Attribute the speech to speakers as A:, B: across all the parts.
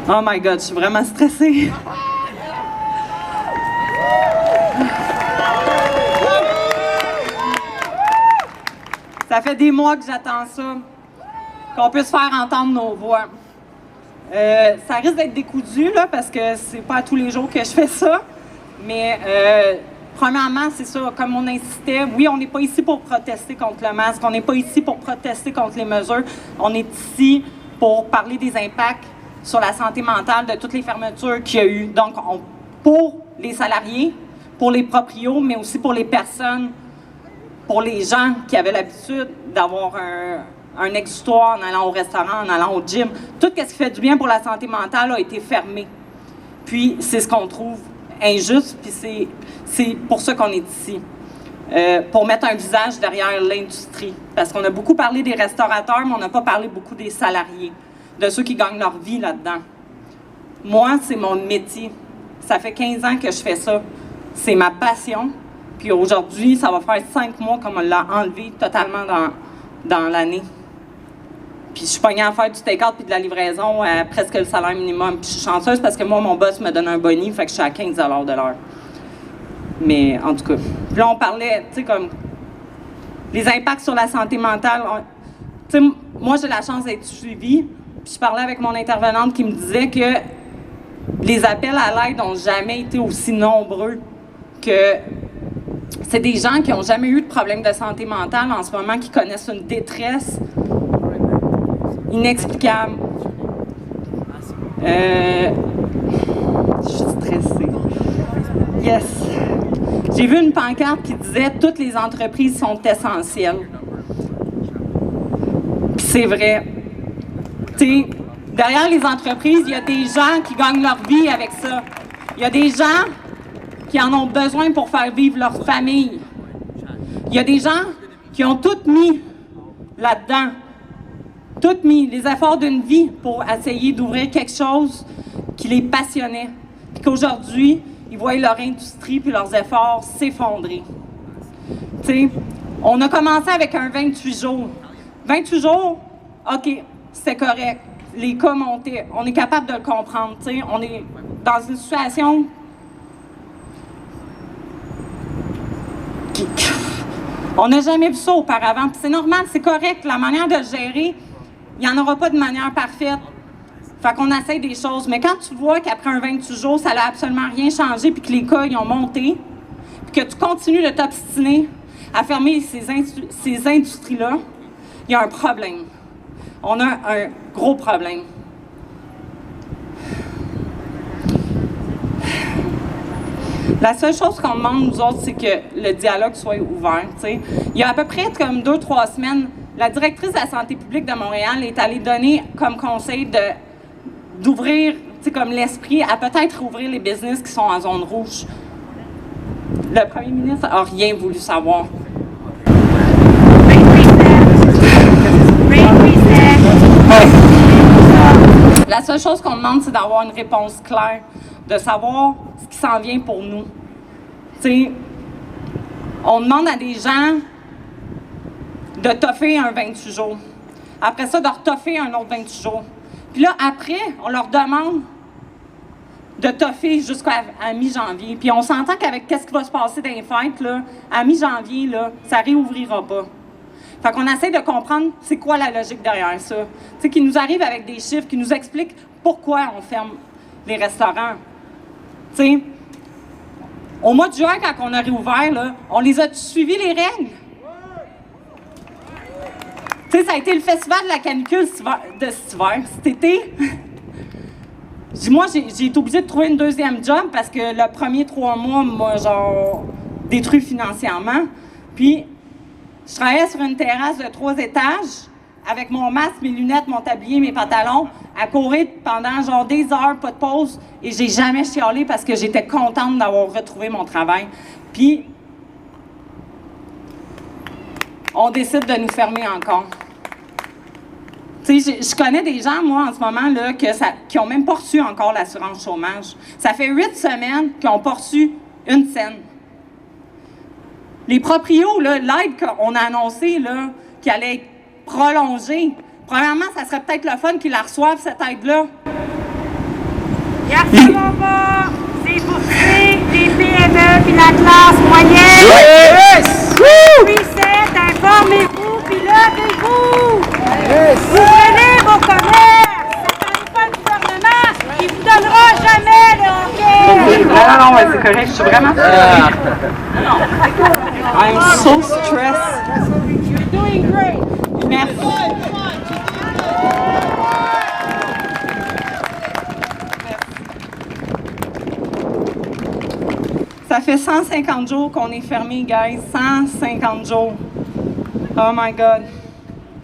A: Oh my God, je suis vraiment stressée. Ça fait des mois que j'attends ça, qu'on puisse faire entendre nos voix. Ça risque d'être décousu, là, parce que c'est pas tous les jours que je fais ça. Mais premièrement, c'est ça, comme on insistait, oui, on n'est pas ici pour protester contre le masque, on n'est pas ici pour protester contre les mesures, on est ici pour parler des impacts sur la santé mentale de toutes les fermetures qu'il y a eu. Donc, pour les salariés, pour les proprios, mais aussi pour les personnes, pour les gens qui avaient l'habitude d'avoir un exutoire en allant au restaurant, en allant au gym. Tout ce qui fait du bien pour la santé mentale a été fermé. Puis, c'est ce qu'on trouve injuste, puis c'est pour ça qu'on est ici. Pour mettre un visage derrière l'industrie. Parce qu'on a beaucoup parlé des restaurateurs, mais on n'a pas parlé beaucoup des salariés, de ceux qui gagnent leur vie là-dedans. Moi, c'est mon métier. Ça fait 15 ans que je fais ça. C'est ma passion. Puis aujourd'hui, ça va faire 5 mois qu'on me l'a enlevé totalement dans l'année. Puis je suis pognée à faire du take-out puis de la livraison à presque le salaire minimum. Puis je suis chanceuse parce que moi, mon boss me donne un boni, fait que je suis à 15 $ de l'heure. Mais en tout cas. Puis là, on parlait, tu sais, comme les impacts sur la santé mentale. Tu sais, moi, j'ai la chance d'être suivie. Puis je parlais avec mon intervenante qui me disait que les appels à l'aide n'ont jamais été aussi nombreux que... C'est des gens qui n'ont jamais eu de problème de santé mentale en ce moment, qui connaissent une détresse inexplicable. Je suis stressée. Yes. J'ai vu une pancarte qui disait « Toutes les entreprises sont essentielles ». Puis c'est vrai. Tu sais, derrière les entreprises, il y a des gens qui gagnent leur vie avec ça. Il y a des gens qui en ont besoin pour faire vivre leur famille. Il y a des gens qui ont tout mis là-dedans, tout mis les efforts d'une vie pour essayer d'ouvrir quelque chose qui les passionnait. Puis qu'aujourd'hui, ils voient leur industrie puis leurs efforts s'effondrer. Tu sais, on a commencé avec un 28 jours. 28 jours, OK, c'est correct. Les cas montaient. On est capable de le comprendre. Tu sais, on est dans une situation on n'a jamais vu ça auparavant. Puis c'est normal, c'est correct. La manière de le gérer, il n'y en aura pas de manière parfaite. Fait qu'on essaie des choses. Mais quand tu vois qu'après un 28 jours, ça n'a absolument rien changé, puis que les cas, ils ont monté, puis que tu continues de t'obstiner à fermer ces industries-là, il y a un problème. On a un gros problème. La seule chose qu'on demande, nous autres, c'est que le dialogue soit ouvert. T'sais. Il y a à peu près comme 2-3 semaines, la directrice de la santé publique de Montréal est allée donner comme conseil d'ouvrir, comme l'esprit, à peut-être ouvrir les business qui sont en zone rouge. Le premier ministre n'a rien voulu savoir. La seule chose qu'on demande, c'est d'avoir une réponse claire, de savoir ce qui s'en vient pour nous. T'sais, on demande à des gens de toffer un 28 jours. Après ça, de retoffer un autre 28 jours. Puis là, après, on leur demande de toffer jusqu'à mi-janvier. Puis on s'entend qu'avec qu'est-ce qui va se passer dans les fêtes, là, à mi-janvier, là, ça réouvrira pas. Fait qu'on essaie de comprendre c'est quoi la logique derrière ça. Tu sais, qui nous arrive avec des chiffres, qui nous expliquent pourquoi on ferme les restaurants. Tu sais, au mois de juin, quand on a réouvert, là, on les a suivi les règles. Tu sais, ça a été le festival de la canicule cet été. Moi, j'ai été obligée de trouver une deuxième job parce que le premier 3 mois m'a genre détruit financièrement. Puis, je travaillais sur une terrasse de 3 étages avec mon masque, mes lunettes, mon tablier, mes pantalons, à courir pendant genre des heures, pas de pause. Et j'ai jamais chialé parce que j'étais contente d'avoir retrouvé mon travail. Puis, on décide de nous fermer encore. Tu sais, je connais des gens, moi, en ce moment, là, qui n'ont même pas reçu encore l'assurance chômage. Ça fait 8 semaines qu'ils n'ont pas reçu une scène. Les proprios, là, l'aide qu'on a annoncée, là, qui allait être prolongée, premièrement, ça serait peut-être le fun qu'ils la reçoivent, cette aide-là.
B: Merci, mon gars. C'est pour tuer les PME puis la classe moyenne.
C: Yes!
B: Reset, informez-vous puis levez-vous. Ouvrez vos commerces. Ça ne pas le gouvernement. Il vous donnera jamais le hockey.
A: Non, ouais, c'est correct. Je suis vraiment... I'm so stressed.
B: You're doing great.
A: Merci. Ça fait 150 jours qu'on est fermé, guys. 150 jours. Oh my God.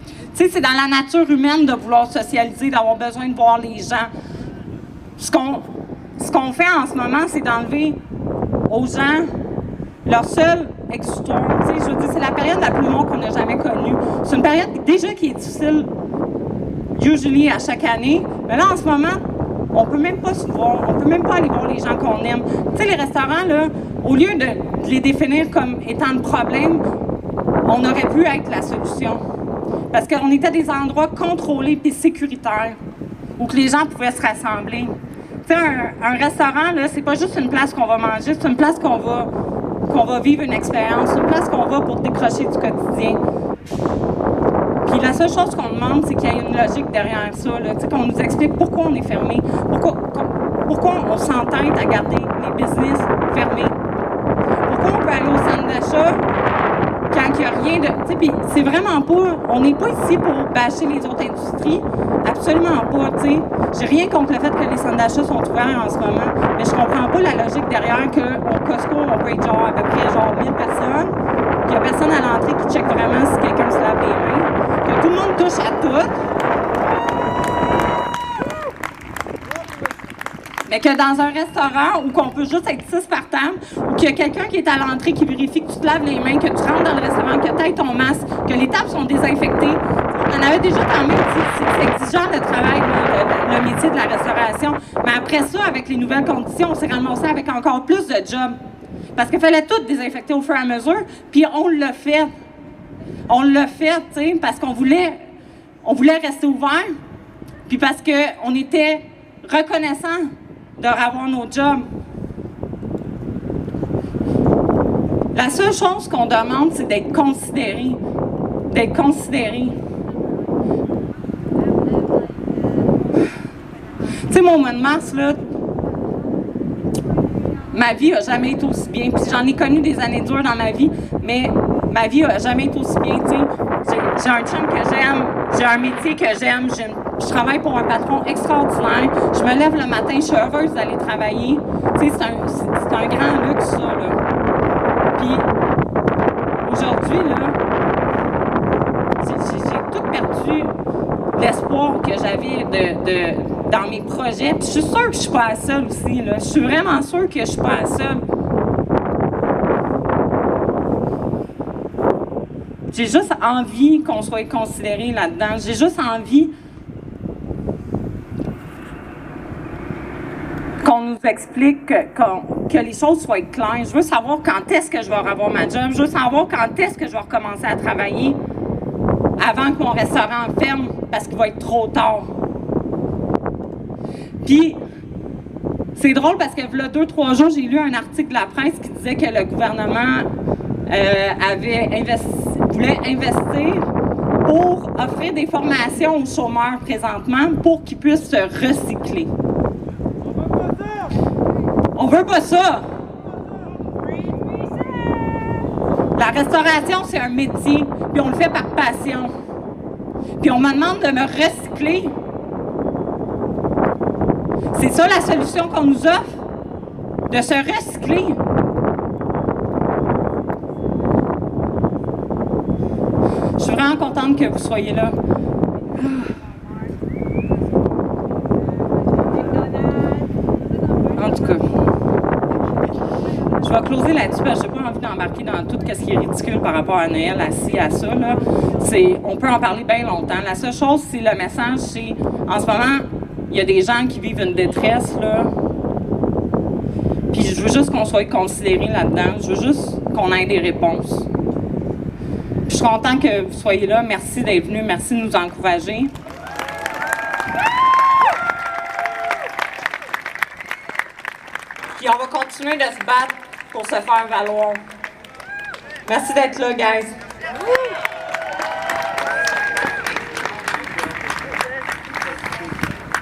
A: Tu sais, c'est dans la nature humaine de vouloir socialiser, d'avoir besoin de voir les gens. Ce qu'on fait en ce moment, c'est d'enlever aux gens leur seul exutoire. Tu sais, je veux dire, c'est la période la plus longue qu'on n'a jamais connue. C'est une période déjà qui est difficile, usually, à chaque année. Mais là, en ce moment, on peut même pas se voir. On peut même pas aller voir les gens qu'on aime. Tu sais, les restaurants, là, au lieu de les définir comme étant le problème, on aurait pu être la solution. Parce qu'on était des endroits contrôlés et sécuritaires où que les gens pouvaient se rassembler. Tu sais, un restaurant, là, c'est pas juste une place qu'on va manger, c'est une place qu'on va vivre une expérience, une place qu'on va pour décrocher du quotidien. Puis la seule chose qu'on demande, c'est qu'il y ait une logique derrière ça, là, tu sais, qu'on nous explique pourquoi on est fermé, pourquoi on s'entête à garder les business fermés, pourquoi on peut aller au centre d'achat quand il n'y a rien de... Tu sais, puis c'est vraiment pas... On n'est pas ici pour bâcher les autres industries, absolument pas, tu sais. J'ai rien contre le fait que les centres d'achat sont ouverts en ce moment, mais je comprends pas la logique derrière qu'au Costco, on peut être genre à peu près genre 1000 personnes, qu'il n'y a personne à l'entrée qui check vraiment si quelqu'un se lave les mains, que tout le monde touche à tout, mais que dans un restaurant où qu'on peut juste être 6 par table, ou qu'il y a quelqu'un qui est à l'entrée qui vérifie que tu te laves les mains, que tu rentres dans le restaurant, que tu aies ton masque, que les tables sont désinfectées. On en avait déjà quand même, c'est exigeant le travail, le métier de la restauration. Mais après ça, avec les nouvelles conditions, on s'est ramassé avec encore plus de jobs. Parce qu'il fallait tout désinfecter au fur et à mesure, puis on l'a fait. On l'a fait, tu sais, parce qu'on voulait rester ouvert, puis parce qu'on était reconnaissants de revoir nos jobs. La seule chose qu'on demande, c'est d'être considéré. D'être considéré. Tu sais, mon mois de mars, là, ma vie n'a jamais été aussi bien. Puis j'en ai connu des années dures dans ma vie, mais ma vie n'a jamais été aussi bien, tu sais. J'ai un chum que j'aime, j'ai un métier que j'aime, je travaille pour un patron extraordinaire. Je me lève le matin, je suis heureuse d'aller travailler. Tu sais, c'est un grand luxe, ça, là. Puis, aujourd'hui, là, j'ai tout perdu l'espoir que j'avais dans mes projets. Puis je suis sûre que je suis pas la seule aussi, là. Je suis vraiment sûre que je suis pas la seule. J'ai juste envie qu'on soit considéré là-dedans. J'ai juste envie qu'on nous explique que les choses soient claires. Je veux savoir quand est-ce que je vais avoir ma job. Je veux savoir quand est-ce que je vais recommencer à travailler avant que mon restaurant ferme parce qu'il va être trop tard. Puis, c'est drôle parce que là, 2-3 jours, j'ai lu un article de la presse qui disait que le gouvernement voulait investir pour offrir des formations aux chômeurs présentement pour qu'ils puissent se recycler. On veut pas ça! La restauration, c'est un métier, puis on le fait par passion. Puis on me demande de me recycler. C'est ça la solution qu'on nous offre? De se recycler. Je suis vraiment contente que vous soyez là. En tout cas, je vais closer là-dessus parce que j'ai pas envie d'embarquer dans tout ce qui est ridicule par rapport à Noël, à ça. Là. On peut en parler bien longtemps. La seule chose, c'est le message, c'est en ce moment, il y a des gens qui vivent une détresse, là. Puis je veux juste qu'on soit considérés là-dedans. Je veux juste qu'on ait des réponses. Puis je suis contente que vous soyez là. Merci d'être venus. Merci de nous encourager. Puis on va continuer de se battre pour se faire valoir. Merci d'être là, guys.